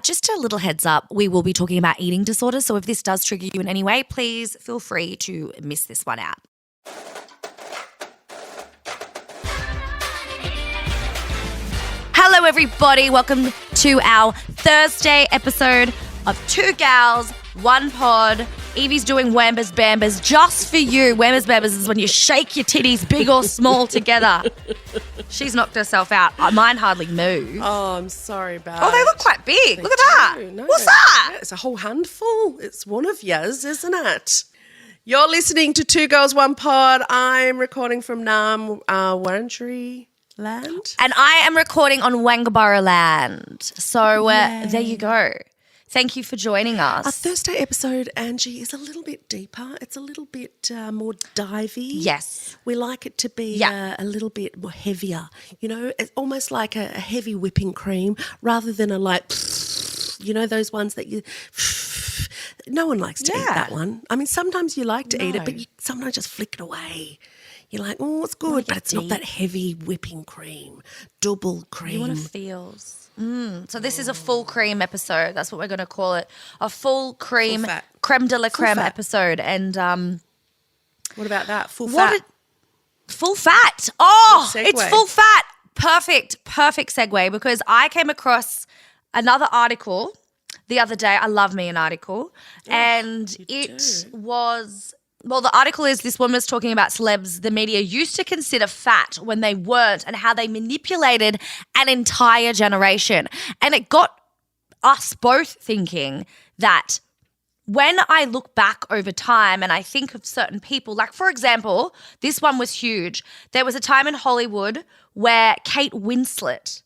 just a little heads up, we will be talking about eating disorders. So if this does trigger you in any way, please feel free to miss this one out. Hello, everybody. Welcome to our Thursday episode of Two Gals, One Pod. Yvie's doing Wambas Bambas just for you. Wambas Bambas is when you shake your titties, big or small, together. She's knocked herself out. Mine hardly moved. Oh, I'm sorry about Oh, they look quite big. Look at that. No, What's that? yeah, it's a whole handful. It's one of yours, isn't it? You're listening to Two Girls, One Pod. I'm recording from Wurundjeri land. And I am recording on Wangabara land. So there you go. Thank you for joining us. Our Thursday episode, Angie, is a little bit deeper. It's a little bit more divey. Yes. We like it to be a little bit more heavier. You know, it's almost like a heavy whipping cream rather than a like, you know, those ones that you... No one likes to eat that one. I mean, sometimes you like to eat it, but you sometimes just flick it away. You're like, oh, it's good, but it's not that heavy whipping cream, double cream. You want to feels. So this is a full cream episode. That's what we're going to call it. A full cream, creme de la creme episode. And what about that? Full fat? Full fat. Oh, Good segue. It's full fat. Perfect segue, because I came across another article the other day. I love me an article. And it was... Well, the article is this woman was talking about celebs the media used to consider fat when they weren't, and how they manipulated an entire generation. And it got us both thinking that when I look back over time and I think of certain people, like for example, this one was huge. There was a time in Hollywood where Kate Winslet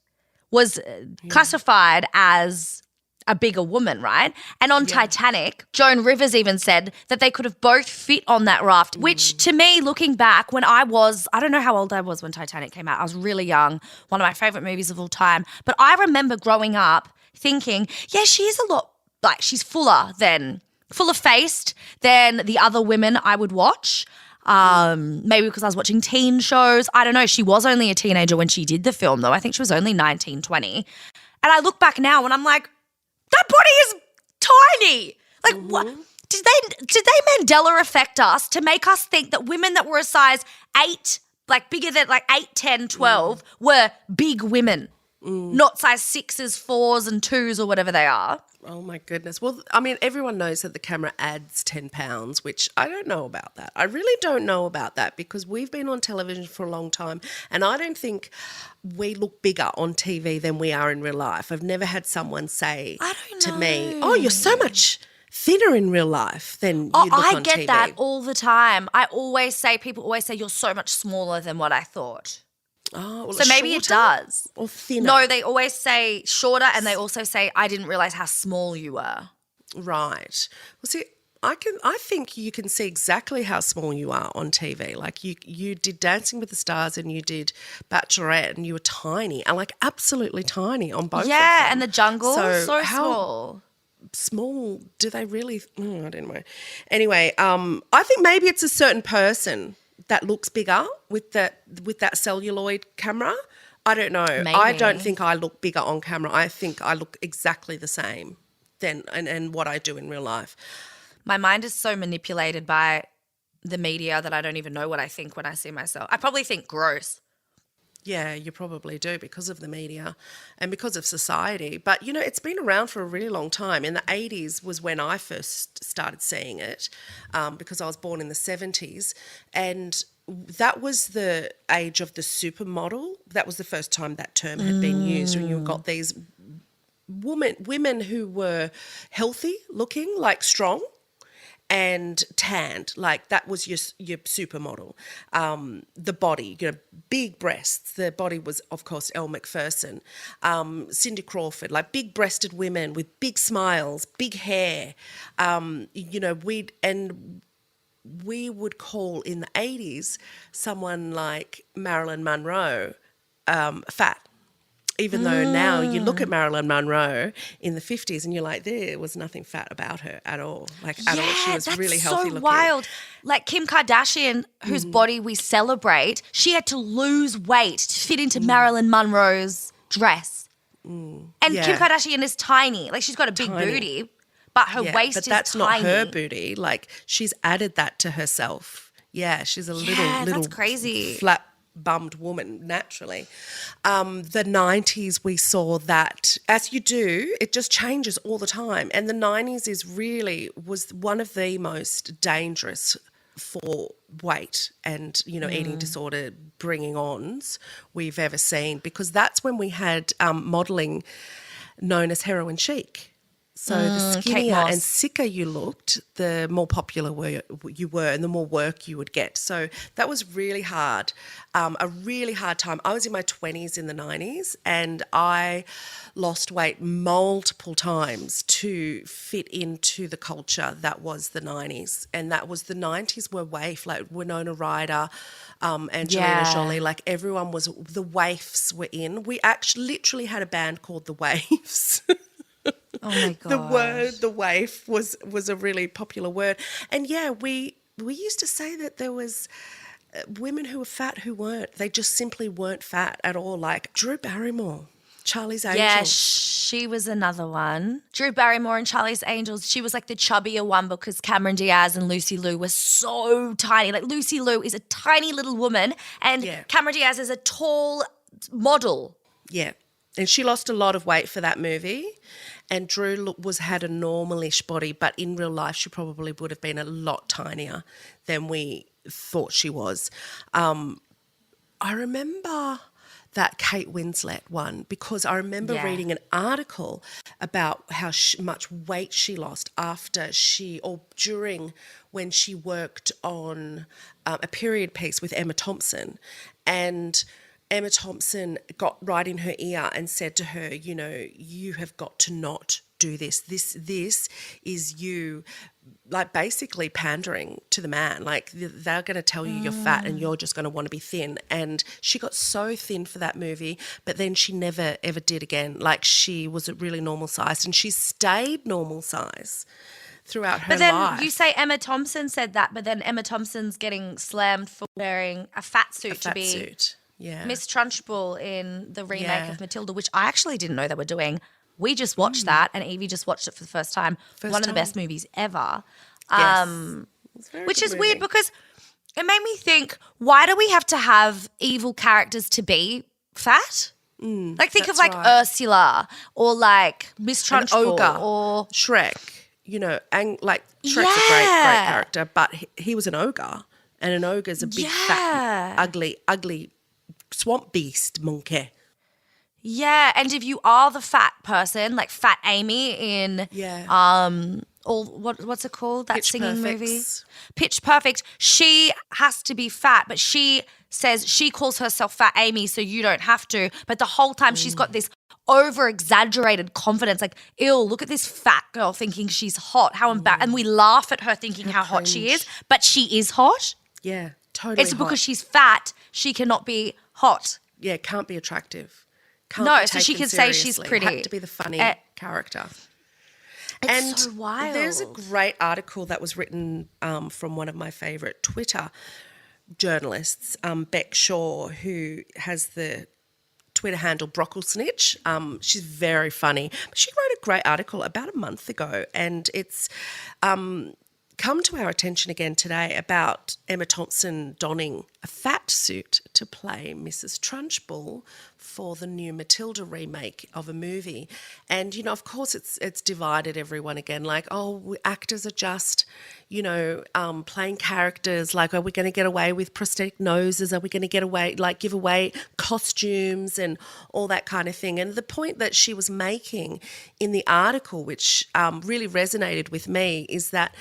was classified as a bigger woman, right? And on Titanic, Joan Rivers even said that they could have both fit on that raft, which to me, looking back when I don't know how old I was when Titanic came out. I was really young, one of my favourite movies of all time. But I remember growing up thinking, yeah, she is a lot, like she's fuller-faced than the other women I would watch. Maybe because I was watching teen shows. I don't know. She was only a teenager when she did the film, though. I think she was only 19, 20. And I look back now and I'm like, that body is tiny. Like, what? Did they Mandela affect us to make us think that women that were a size 8, like bigger than like 8, 10, 12, were big women, not size 6s, 4s and 2s or whatever they are? Oh, my goodness. Well, I mean, everyone knows that the camera adds 10 pounds, which I don't know about that. I really don't know about that, because we've been on television for a long time and I don't think we look bigger on TV than we are in real life. I've never had someone say to me, oh, you're so much thinner in real life than you look on TV. I get that all the time. People always say you're so much smaller than what I thought. Oh, well, so maybe it does. Or thinner? No, they always say shorter, and they also say, I didn't realise how small you were. Right. Well, see, I think you can see exactly how small you are on TV. Like you did Dancing with the Stars and you did Bachelorette, and you were tiny, and like absolutely tiny on both of them. Yeah, and The Jungle, so how small. Small, do they really? I don't know. Anyway, I think maybe it's a certain person that looks bigger with that celluloid camera. I don't know. Maybe. I don't think I look bigger on camera. I think I look exactly the same and what I do in real life. My mind is so manipulated by the media that I don't even know what I think when I see myself. I probably think gross. Yeah, you probably do, because of the media and because of society. But, you know, it's been around for a really long time. In the 80s was when I first started seeing it, because I was born in the 70s. And that was the age of the supermodel. That was the first time that term had been used, when you got these women who were healthy looking, like strong, and tanned, like that was your supermodel. The body, you know, big breasts. The body was, of course, Elle Macpherson, Cindy Crawford, like big-breasted women with big smiles, big hair. You know, we would call in the 80s someone like Marilyn Monroe fat. Even though now you look at Marilyn Monroe in the 50s and you're like, there was nothing fat about her at all. Like at all. She was really healthy looking. That's so wild. Like Kim Kardashian, whose body we celebrate, she had to lose weight to fit into Marilyn Monroe's dress. And yeah. Kim Kardashian is tiny. Like, she's got a big booty, but her waist but is that's tiny. not her booty. Like, she's added that to herself. Yeah, she's a little that's crazy. flat bummed woman naturally. The 90s we saw that, as you do, it just changes all the time. And the 90s was one of the most dangerous for weight and, eating disorder bringing ons we've ever seen, because that's when we had modelling known as heroin chic. So the skinnier and sicker you looked, the more popular you were and the more work you would get. So that was really hard, a really hard time. I was in my 20s in the 90s and I lost weight multiple times to fit into the culture that was the 90s. And that was the 90s were waif, like Winona Ryder, Angelina Jolie, like everyone was, the waifs were in. We actually literally had a band called The Waifs. Oh my God. The waif was a really popular word. And we used to say that there was women who were fat who weren't. They just simply weren't fat at all. Like Drew Barrymore, Charlie's Angels. Yeah, she was another one. Drew Barrymore and Charlie's Angels, she was like the chubbier one because Cameron Diaz and Lucy Liu were so tiny. Like Lucy Liu is a tiny little woman and Cameron Diaz is a tall model. Yeah. And she lost a lot of weight for that movie. And Drew had a normalish body, but in real life she probably would have been a lot tinier than we thought she was. I remember that Kate Winslet one because I remember reading an article about how much weight she lost during when she worked on a period piece with Emma Thompson, and Emma Thompson got right in her ear and said to her, you have got to not do this. This is you, like basically pandering to the man. Like they're going to tell you you're fat and you're just going to want to be thin. And she got so thin for that movie, but then she never ever did again. Like she was a really normal size and she stayed normal size throughout her life. But then you say Emma Thompson said that, but then Emma Thompson's getting slammed for wearing a fat suit to be suit. Yeah. Miss Trunchbull in the remake of Matilda, which I actually didn't know they were doing. We just watched that and Yvie just watched it for the first time. One of the best movies ever. Yes. Which is weird because it made me think, why do we have to have evil characters to be fat? Like think of like Ursula or like Miss Trunchbull or Shrek. Like Shrek's a great character, but he was an ogre. And an ogre's a big, fat, ugly swamp beast monkey. Yeah, and if you are the fat person, like Fat Amy in what's it called? That Pitch singing Perfects. movie? Pitch Perfect. She has to be fat, but she says she calls herself Fat Amy, so you don't have to. But the whole time she's got this over-exaggerated confidence, like, ew, look at this fat girl thinking she's hot. How embarrassing. And we laugh at her thinking how hot she is, but she is hot. Yeah, totally. It's because she's fat, she cannot be hot. Yeah, can't be attractive. Can't No, be so she taken can say she's seriously. pretty. Had to be the funny character. It's so wild. There's a great article that was written from one of my favourite Twitter journalists, Beck Shaw, who has the Twitter handle Brockle Snitch. She's very funny. She wrote a great article about a month ago, and it's come to our attention again today about Emma Thompson donning a fat suit to play Mrs. Trunchbull for the new Matilda remake of a movie. And, of course it's divided everyone again, like, actors are just, playing characters, like, are we going to get away with prosthetic noses? Are we going to get away, like, give away costumes and all that kind of thing? And the point that she was making in the article, which really resonated with me, is that,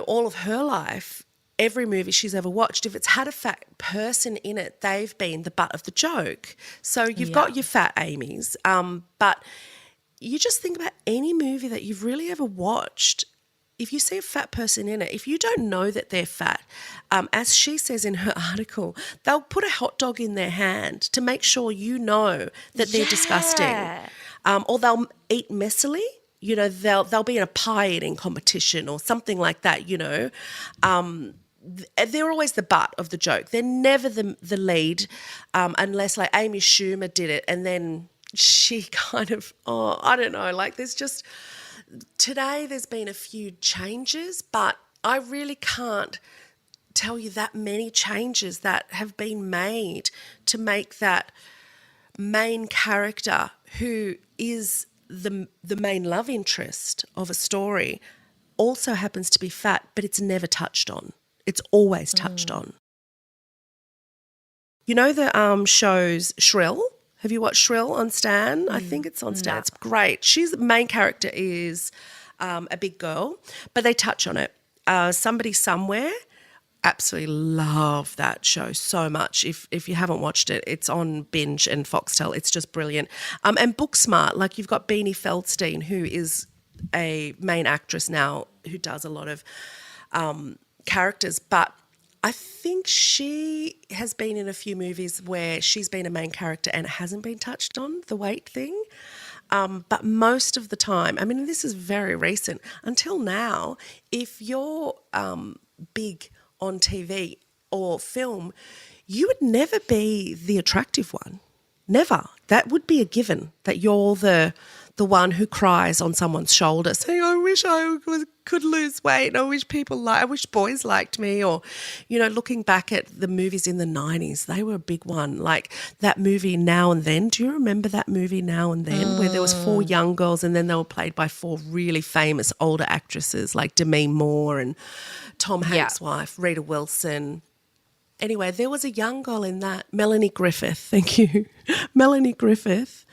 all of her life, every movie she's ever watched, if it's had a fat person in it, they've been the butt of the joke. So you've got your fat Amy's, but you just think about any movie that you've really ever watched. If you see a fat person in it, if you don't know that they're fat, as she says in her article, they'll put a hot dog in their hand to make sure you know that they're disgusting. Or they'll eat messily. They'll be in a pie eating competition or something like that, They're always the butt of the joke. They're never the lead unless, like, Amy Schumer did it and then, she kind of, I don't know, like today there's been a few changes, but I really can't tell you that many changes that have been made to make that main character, who is the main love interest of a story, also happens to be fat, but it's never touched on. It's always touched on. You know the shows Shrill? Have you watched Shrill on Stan? I think it's on Stan. No. It's great. The main character is a big girl, but they touch on it. Somebody Somewhere, absolutely love that show so much. If you haven't watched it, it's on Binge and Foxtel. It's just brilliant. And Booksmart, like you've got Beanie Feldstein, who is a main actress now who does a lot of characters, but I think she has been in a few movies where she's been a main character and it hasn't been touched on, the weight thing. But most of the time, I mean, this is very recent, until now, if you're big on TV or film, you would never be the attractive one. Never. That would be a given, that you're the one who cries on someone's shoulder saying, I wish I could lose weight and I wish boys liked me. Or, you know, looking back at the movies in the 90s, they were a big one. Like that movie Now and Then. Do you remember that movie Now and Then where there was 4 young girls and then they were played by 4 really famous older actresses like Demi Moore and Tom Hanks' wife, Rita Wilson. Anyway, there was a young girl in that, Melanie Griffith. Thank you. Melanie Griffith.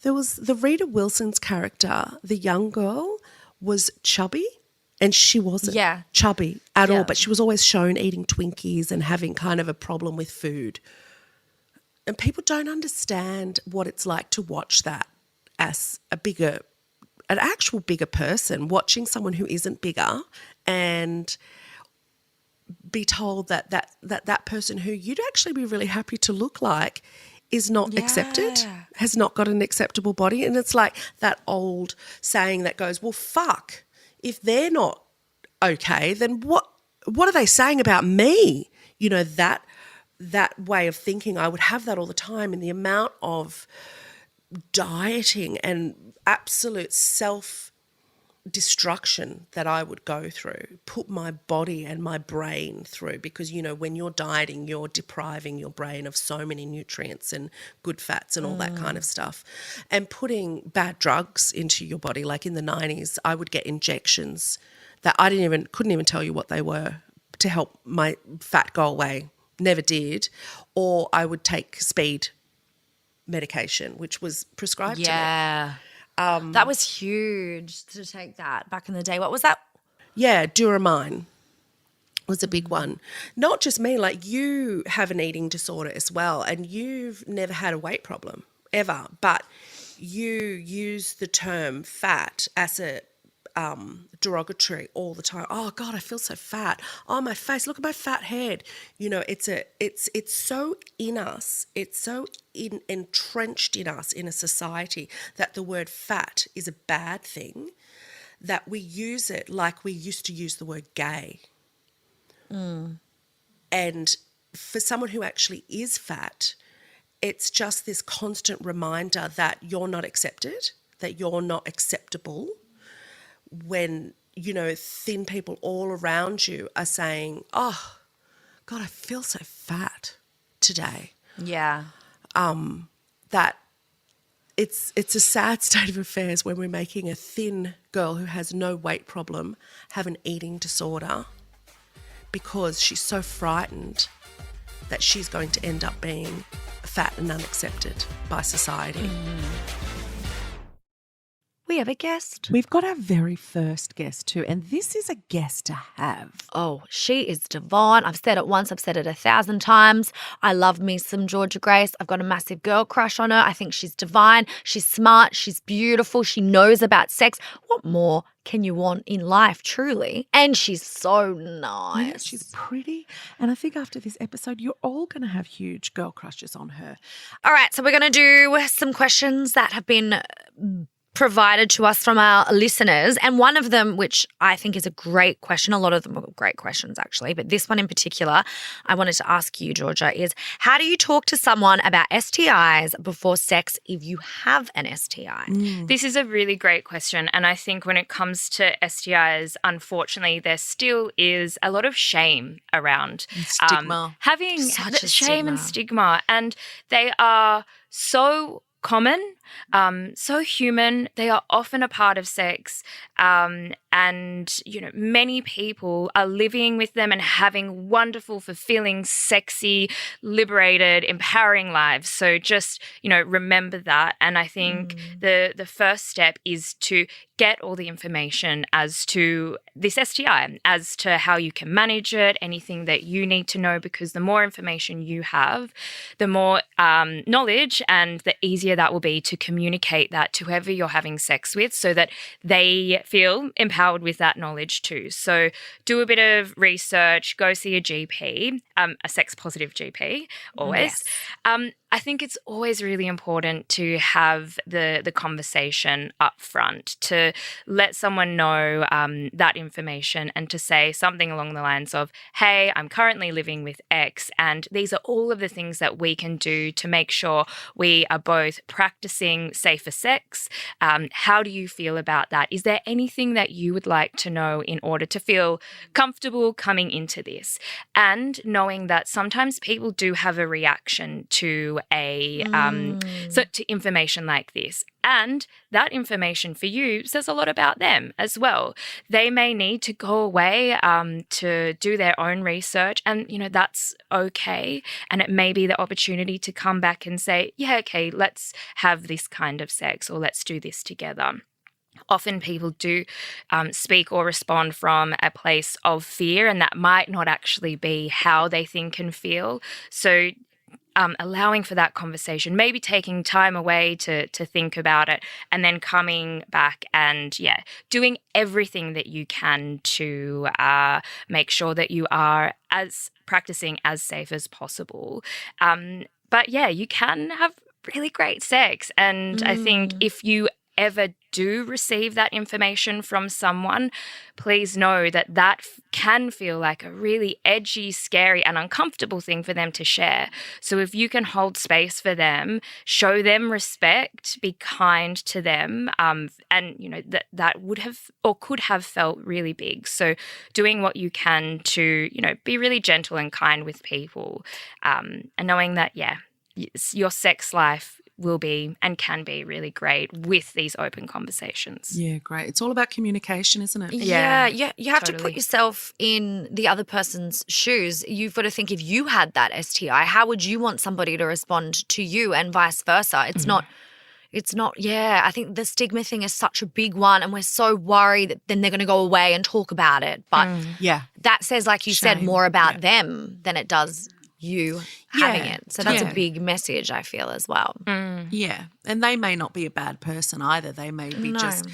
There was the Rita Wilson's character, the young girl, was chubby, and she wasn't chubby at all, but she was always shown eating Twinkies and having kind of a problem with food. And people don't understand what it's like to watch that as an actual bigger person, watching someone who isn't bigger and be told that person who you'd actually be really happy to look like is not accepted, has not got an acceptable body. And it's like that old saying that goes, well, fuck, if they're not okay, then what are they saying about me? You know, that way of thinking, I would have that all the time. And the amount of dieting and absolute self-destruction that I would go through, put my body and my brain through, because, you know, when you're dieting, you're depriving your brain of so many nutrients and good fats and all that kind of stuff, and putting bad drugs into your body. Like in the 90s, I would get injections that I couldn't even tell you what they were to help my fat go away. Never did. Or I would take speed medication, which was prescribed to me. That was huge to take that back in the day. What was that? Yeah, Duramine was a big one. Not just me, like you have an eating disorder as well, and you've never had a weight problem ever, but you use the term fat as a derogatory all the time. Oh God, I feel so fat. Oh, my face, look at my fat head. You know, it's so in us, it's so entrenched in us in a society that the word fat is a bad thing, that we use it like we used to use the word gay. And for someone who actually is fat, it's just this constant reminder that you're not accepted, that you're not acceptable, when, you know, thin people all around you are saying, oh, God, I feel so fat today. Yeah. That it's a sad state of affairs when we're making a thin girl who has no weight problem have an eating disorder because she's so frightened that she's going to end up being fat and unaccepted by society. We have a guest. We've got our very first guest too, and this is a guest to have. Oh, she is divine. I've said it once, I've said it 1,000 times. I love me some Georgia Grace. I've got a massive girl crush on her. I think she's divine. She's smart. She's beautiful. She knows about sex. What more can you want in life, truly? And she's so nice. Yeah, she's pretty. And I think after this episode, you're all going to have huge girl crushes on her. All right, so we're going to do some questions that have been provided to us from our listeners, and one of them, which I think is a great question, a lot of them are great questions actually, but this one in particular I wanted to ask you, Georgia, is how do you talk to someone about STIs before sex if you have an STI? This is a really great question, and I think when it comes to STIs, unfortunately, there still is a lot of shame around Stigma. having Such a shame and stigma. stigma, and they are so common, so human. They are often a part of sex, and many people are living with them and having wonderful, fulfilling, sexy, liberated, empowering lives. So just remember that. And I think the first step is to get all the information as to this STI, as to how you can manage it, anything that you need to know, because the more information you have, the more knowledge and the easier that will be to communicate that to whoever you're having sex with, so that they feel empowered with that knowledge too. So do a bit of research, go see a GP, a sex-positive GP, always. Yes. I think it's always really important to have the conversation up front, to let someone know that information, and to say something along the lines of, hey, I'm currently living with X, and these are all of the things that we can do to make sure we are both practicing safer sex. How do you feel about that? Is there anything that you would like to know in order to feel comfortable coming into this? And knowing that sometimes people do have a reaction to to information like this, and that information for you says a lot about them as well. They may need to go away to do their own research, and that's okay. And it may be the opportunity to come back and say, yeah, okay, let's have this kind of sex, or let's do this together. Often people do speak or respond from a place of fear, and that might not actually be how they think and feel. So allowing for that conversation, maybe taking time away to think about it, and then coming back and, doing everything that you can to make sure that you are practicing as safe as possible. But you can have really great sex. And I think if you ever do receive that information from someone, please know that can feel like a really edgy, scary, and uncomfortable thing for them to share. So if you can hold space for them, show them respect, be kind to them, and that would have or could have felt really big. So doing what you can to be really gentle and kind with people, and knowing that your sex life will be and can be really great with these open conversations. Yeah, great. It's all about communication, isn't it? Yeah, you have to totally. put yourself in the other person's shoes. You've got to think, if you had that STI, how would you want somebody to respond to you, and vice versa? It's not, I think the stigma thing is such a big one, and we're so worried that then they're going to go away and talk about it. But that says, like you said, more about them than it does you having it. So that's a big message, I feel, as well. Yeah, and they may not be a bad person either. They may be just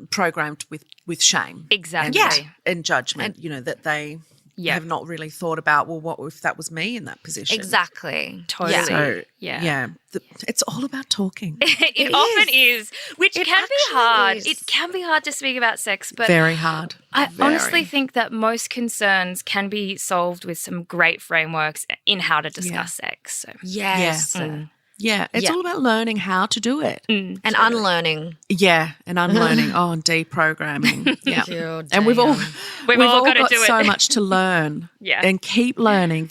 programmed with shame. Exactly. And judgment, that they have not really thought about, well, what if that was me in that position? Exactly. Totally. So, it's all about talking. It often is, which can be hard. is. It can be hard to speak about sex, but Very hard. I honestly think that most concerns can be solved with some great frameworks in how to discuss sex. So. Yes. Yeah, it's all about learning how to do it. And unlearning. Yeah, and unlearning. And deprogramming. Yeah. God And we've all got to got do it. so much to learn. And keep learning.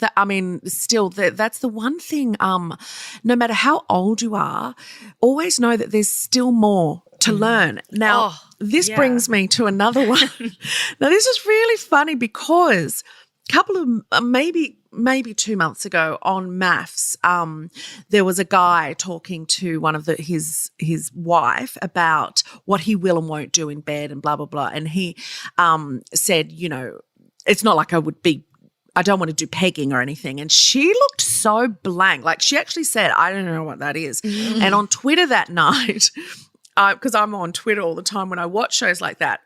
Still, that's the one thing, no matter how old you are, always know that there's still more to learn. Now, this brings me to another one. Now, this is really funny because a couple of maybe 2 months ago on maths, there was a guy talking to one of his wife about what he will and won't do in bed and blah, blah, blah. And he said, it's not like I don't want to do pegging or anything. And she looked so blank. Like, she actually said, I don't know what that is. And on Twitter that night, because I'm on Twitter all the time when I watch shows like that,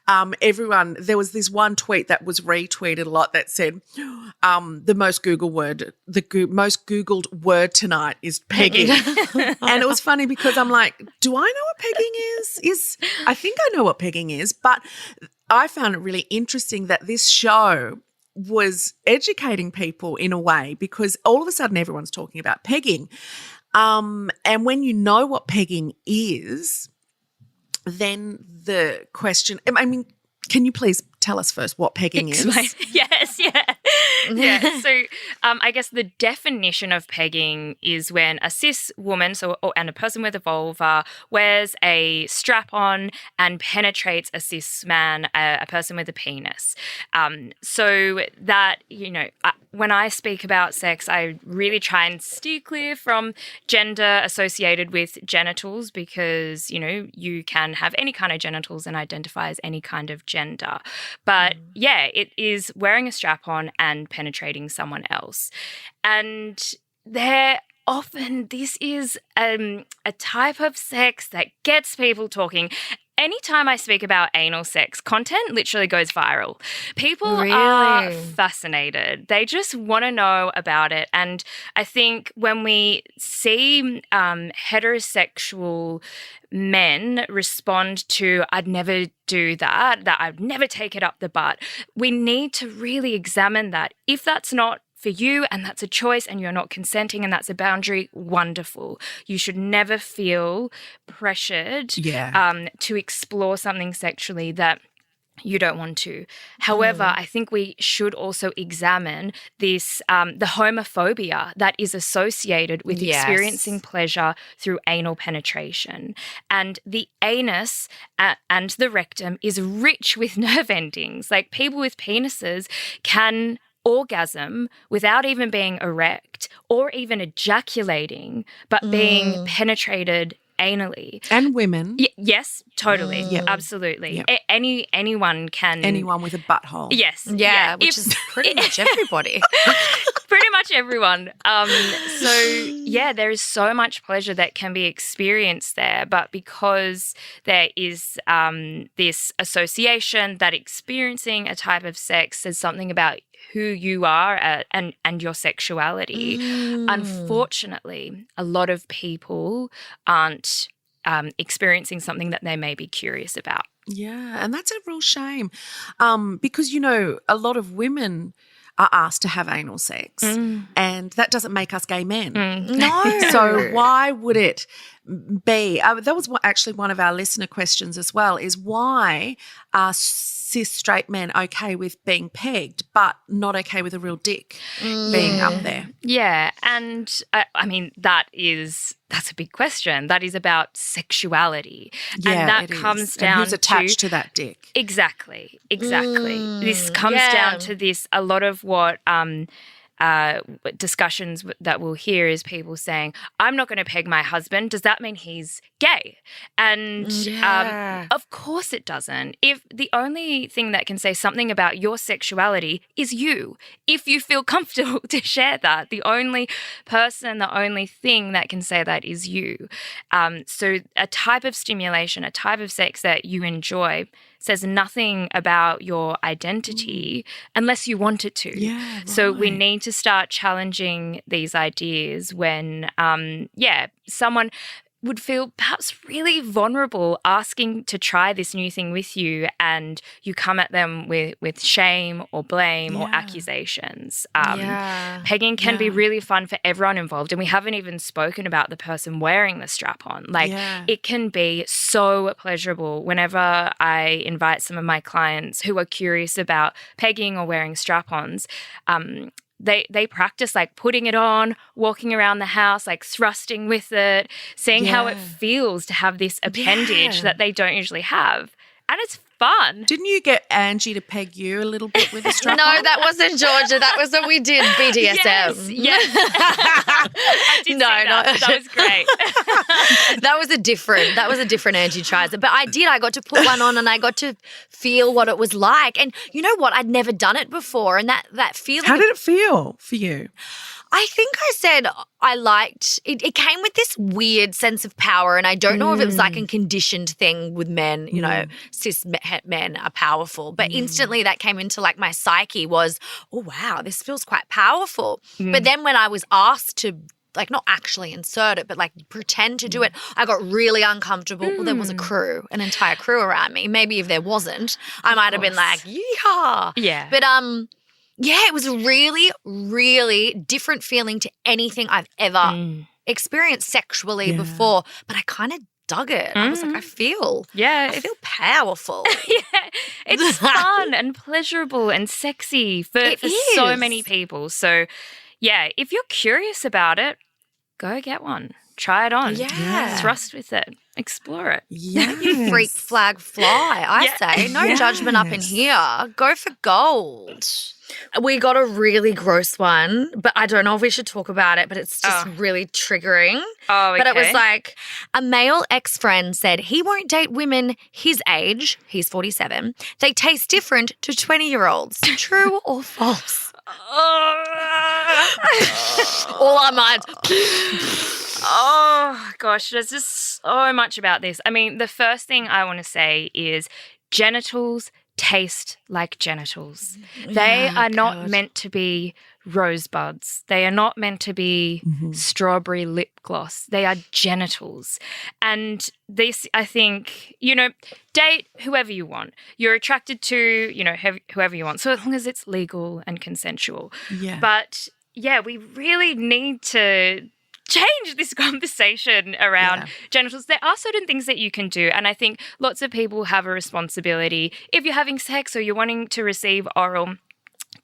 there was this one tweet that was retweeted a lot that said the most most Googled word tonight is pegging. And it was funny because I'm like, do I know what pegging is? I think I know what pegging is, but I found it really interesting that this show was educating people in a way because all of a sudden everyone's talking about pegging. And when you know what pegging is, then the question, I mean, can you please tell us first what pegging is? Yes, yeah. Yeah. So I guess the definition of pegging is when a cis woman and a person with a vulva wears a strap-on and penetrates a cis man, a person with a penis. So that, when I speak about sex, I really try and steer clear from gender associated with genitals because, you can have any kind of genitals and identify as any kind of gender. But yeah, it is wearing a strap-on and penetrating someone else. And this is a type of sex that gets people talking. Anytime I speak about anal sex, content literally goes viral. People are fascinated. They just want to know about it. And I think when we see heterosexual men respond to, I'd never do that I'd never take it up the butt, we need to really examine that. If that's not for you and that's a choice and you're not consenting and that's a boundary, wonderful. You should never feel pressured to explore something sexually that you don't want to. However, I think we should also examine this, the homophobia that is associated with experiencing pleasure through anal penetration. And the anus and the rectum is rich with nerve endings. Like people with penises can orgasm without even being erect or even ejaculating, but being penetrated anally. And women. Yes, totally. Absolutely. Yep. Anyone can. Anyone with a butthole. Yes. Yeah, which is pretty much everybody. Pretty much everyone. There is so much pleasure that can be experienced there, but because there is this association that experiencing a type of sex says something about who you are and your sexuality, unfortunately, a lot of people aren't experiencing something that they may be curious about. Yeah, and that's a real shame because, a lot of women are asked to have anal sex and that doesn't make us gay men. No. So why would it be? That was actually one of our listener questions as well, is why are cis straight men okay with being pegged but not okay with a real dick being up there? Yeah, and I mean that's a big question. That is about sexuality. Yeah, and that it is. comes down and who's attached to that dick. Exactly. This comes down to this, a lot of what discussions that we'll hear is people saying, I'm not going to peg my husband. Does that mean he's gay? And of course it doesn't. If the only thing that can say something about your sexuality is you, if you feel comfortable to share that, the only thing that can say that is you. So a type of stimulation, a type of sex that you enjoy says nothing about your identity unless you want it to. Yeah, right. So we need to start challenging these ideas when, someone would feel perhaps really vulnerable asking to try this new thing with you and you come at them with shame or blame or accusations. Pegging can be really fun for everyone involved, and we haven't even spoken about the person wearing the strap-on. It can be so pleasurable whenever I invite some of my clients who are curious about pegging or wearing strap-ons. They practice putting it on, walking around the house, thrusting with it, seeing how it feels to have this appendage that they don't usually have. And it's fun. Didn't you get Angie to peg you a little bit with a strap on? No, that wasn't Georgia. That was what we did, BDSM. Yes. I did see that. That was great. That was a different Angie tries it. But I got to put one on and I got to feel what it was like. And you know what? I'd never done it before. And that feeling. How did it feel for you? I think I said I liked it. It came with this weird sense of power, and I don't know if it was like a conditioned thing with men. You know, cis men are powerful, but instantly that came into like my psyche was, oh wow, this feels quite powerful. But then when I was asked to like not actually insert it, but like pretend to do it, I got really uncomfortable. Well, there was a crew, an entire crew around me. Maybe if there wasn't, I might have been like, yeehaw. Yeah. But yeah, it was a really, really different feeling to anything I've ever experienced sexually before. But I kind of dug it. I was like, I feel powerful. Yeah, it's fun and pleasurable and sexy for so many people. So, yeah, if you're curious about it, go get one. Try it on. Yeah. Thrust with it. Explore it. Yeah. You freak flag fly, I say. No judgment up in here. Go for gold. We got a really gross one, but I don't know if we should talk about it, but it's just really triggering. Oh, okay. But it was like a male ex-friend said he won't date women his age, he's 47, they taste different to 20-year-olds. True or false? All our minds. Oh, gosh, there's just so much about this. I mean, the first thing I want to say is genitals taste like genitals. They are not meant to be rosebuds. They are not meant to be strawberry lip gloss. They are genitals. And this, I think, you know, date whoever you want. You're attracted to, you know, whoever you want, so as long as it's legal and consensual. Yeah. But, yeah, we really need to change this conversation around genitals. There are certain things that you can do, and I think lots of people have a responsibility if you're having sex or you're wanting to receive oral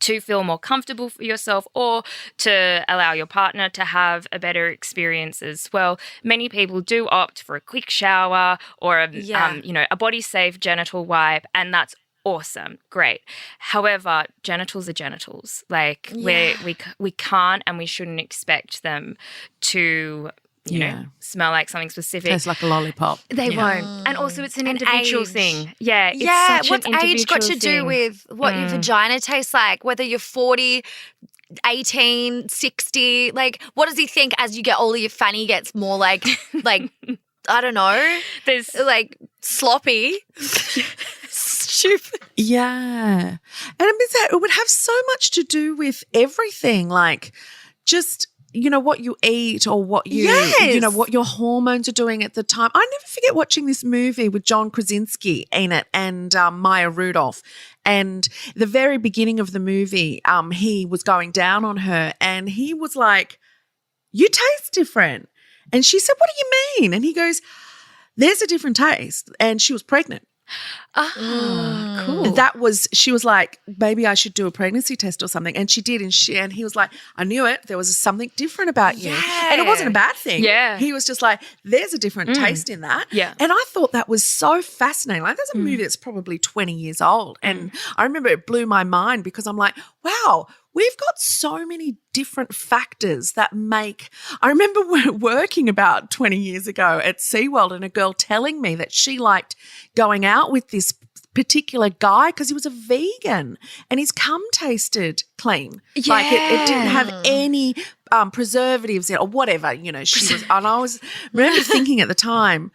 to feel more comfortable for yourself or to allow your partner to have a better experience as well. Many people do opt for a quick shower or a body-safe genital wipe, and that's awesome, great. However, genitals are genitals. Like we can't and we shouldn't expect them to, you know, smell like something specific. Tastes like a lollipop. They won't. And also it's an individual thing. Yeah. It's Yeah, such what's an age got to individual do with what your vagina tastes like? Whether you're 40, 18, 60, like what does he think as you get older your fanny gets more like I don't know. There's like sloppy. Stupid. Yeah. And it would have so much to do with everything, like just, you know, what you eat or what you know, what your hormones are doing at the time. I never forget watching this movie with John Krasinski in it and Maya Rudolph. And the very beginning of the movie, he was going down on her and he was like, you taste different. And she said, what do you mean? And he goes, there's a different taste. And she was pregnant. Oh, cool. She was like, maybe I should do a pregnancy test or something. And she did. And he was like, I knew it. There was something different about you. And it wasn't a bad thing. Yeah. He was just like, there's a different taste in that. Yeah. And I thought that was so fascinating. Like there's a movie that's probably 20 years old. And I remember it blew my mind because I'm like, wow, we've got so many different factors that make – I remember working about 20 years ago at SeaWorld and a girl telling me that she liked going out with this particular guy because he was a vegan and his cum tasted clean. Yeah. Like it didn't have any preservatives in it or whatever, you know. She was – and I remember thinking at the time,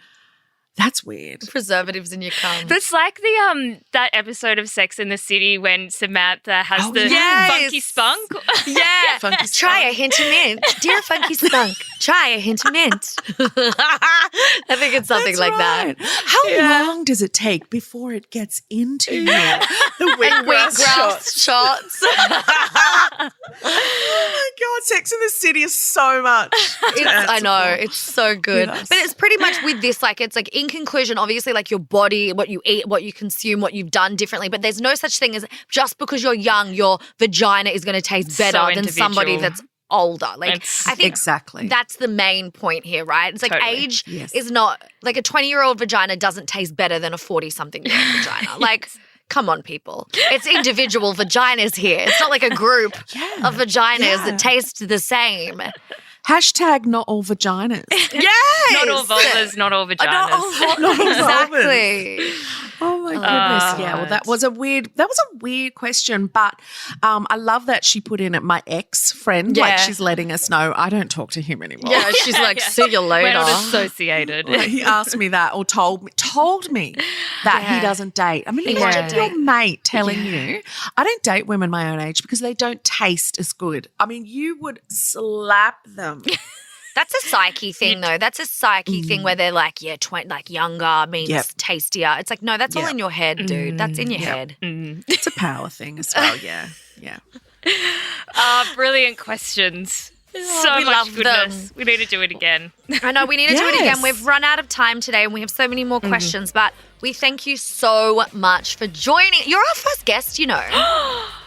that's weird. Preservatives in your cum. That's like the that episode of Sex and the City when Samantha has funky spunk. Yeah. Funky Try a hint of mint. Dear funky spunk, try a hint of mint. I think it's something That's like right. How long does it take before it gets into you? The Wheatgrass shots. Oh my God, Sex and the City is so much. I know, it's so good. Yes. But it's pretty much with this, like it's like in conclusion, obviously like your body, what you eat, what you consume, what you've done differently, but there's no such thing as just because you're young, your vagina is going to taste better than somebody that's older. Like I think exactly that's the main point here, right? It's like age Yes. is not like a 20-year-old vagina doesn't taste better than a 40-something-year-old vagina. Like come on, people. It's individual vaginas here. It's not like a group of vaginas that taste the same. Hashtag not all vaginas. Yes. Not all vulvas, not all vaginas. Not all Exactly. Oh my goodness. Yeah, well, that was a weird question, but I love that she put in it, my ex-friend, like she's letting us know I don't talk to him anymore. Yeah, she's like, see you later. We're not associated. He asked me that or told me that he doesn't date. I mean, imagine your mate telling you, I don't date women my own age because they don't taste as good. I mean, you would slap them. That's a psyche thing, though. That's a psyche thing where they're like, like younger means tastier. It's like, no, that's all in your head, dude. That's in your head. It's a power thing as well, yeah. Brilliant questions. So we much love goodness. them. We need to do it again. I know, we need to do it again. We've run out of time today and we have so many more questions, but we thank you so much for joining. You're our first guest, you know.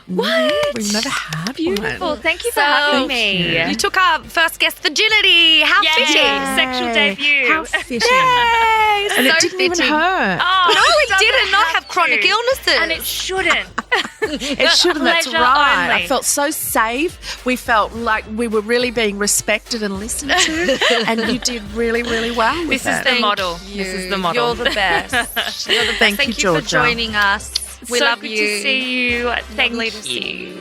What? We've never had Beautiful. one. Thank you for having me. You took our first guest virginity. How fitting. Sexual debut. How fitting. Yay, And so it didn't even fitting. hurt. Oh, No, we doesn't did not have chronic to. illnesses. And it shouldn't. It shouldn't, that's Pleasure right. only. I felt so safe. We felt like we were really being respected and listened to. And you did really, really well with This is that. the model. This is the model. You're the best. You're the best. Thank Thank you, you for Georgia. joining us. We so love good you. to see you. Thank Lovely to see you.